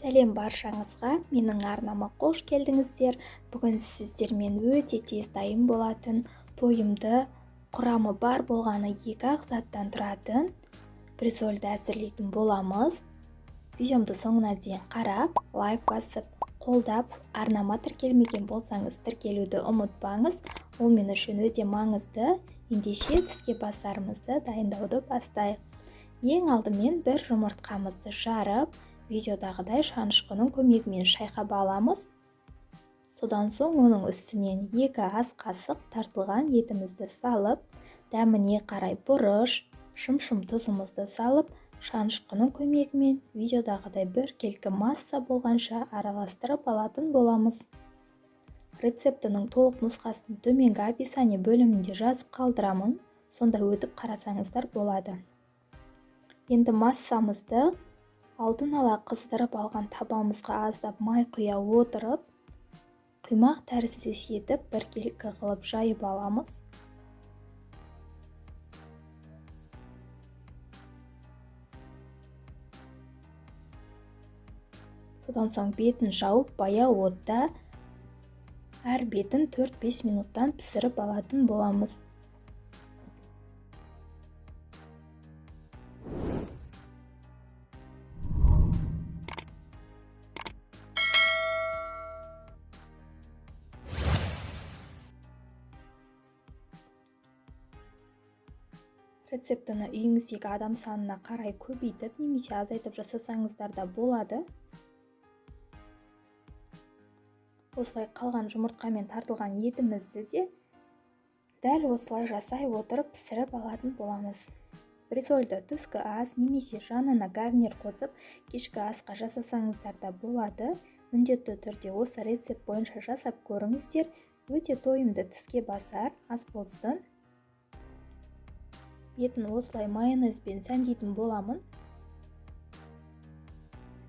Сәлем баршаңызға, менің арнама қош келдіңіздер. Бүгін сіздермен өте тез дайын болатын, тойымды құрамы бар болғаны 2-ақ заттан тұратын бризольді әзірлейтін боламыз. Видеомды соңына дейін қарап, лайк басып, қолдап, арнама тіркелмеген болсаңыз тіркелуді ұмытпаңыз. Ол мен үшін өте маңызды. Ендеше тіске басарымызды дайындауды бастайық. Ең алдымен бір жұмыртқамызды жарып, видеодағыдай шанышқының көмегімен шайқап аламыз. Содан соң оның үстінен 2 ас қасық тартылған етімізді салып, дәміне қарай бұрыш, шым-шым тұзымызды салып, шанышқының көмегімен видеодағыдай біркелкі масса болғанша араластырып алатын боламыз. Рецептінің толық нұсқасын төменгі описание бөлімінде жазып қалдырамын, сонда өтіп қарасаңыздар болады. Енді массамызды алдын ала қыздырып алған табамызға аздап май құя отырып, құймақ тәріздес етіп біркелкі қылып жайып аламыз. Содан соң бетін жауып, баяу отта әр бетін 4-5 минуттан пісіріп алатын боламыз. Рецептіні үйіңіздегі адам санына қарай көбейтіп, немесе азайтып жасасаңыздар да болады. Осылай қалған жұмыртқамен тартылған етімізді де дәл осылай жасай отырып пісіріп алатын боламыз. Бризольді түскі ас немесе жанына гарнир қосып, кешкі асқа жасасаңыздар да болады. Міндетті түрде осы рецепт бойынша жасап көріңіздер. Өте тойымды тіске басар ас болсын. Бетін осылай майонезбен сәндейтін боламын.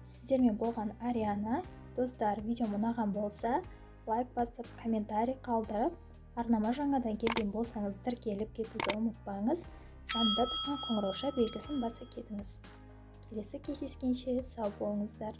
Сіздермен болған Ариана. Достар, видеом ұнаған болса, лайк басып, комментарий қалдырып, арнама жаңадан келген болсаңыз тіркеліп кетуді ұмытпаңыз. Жанында тұрған қоңырауша белгісін баса кетіңіз. Келесі кездескенше сау болыңыздар.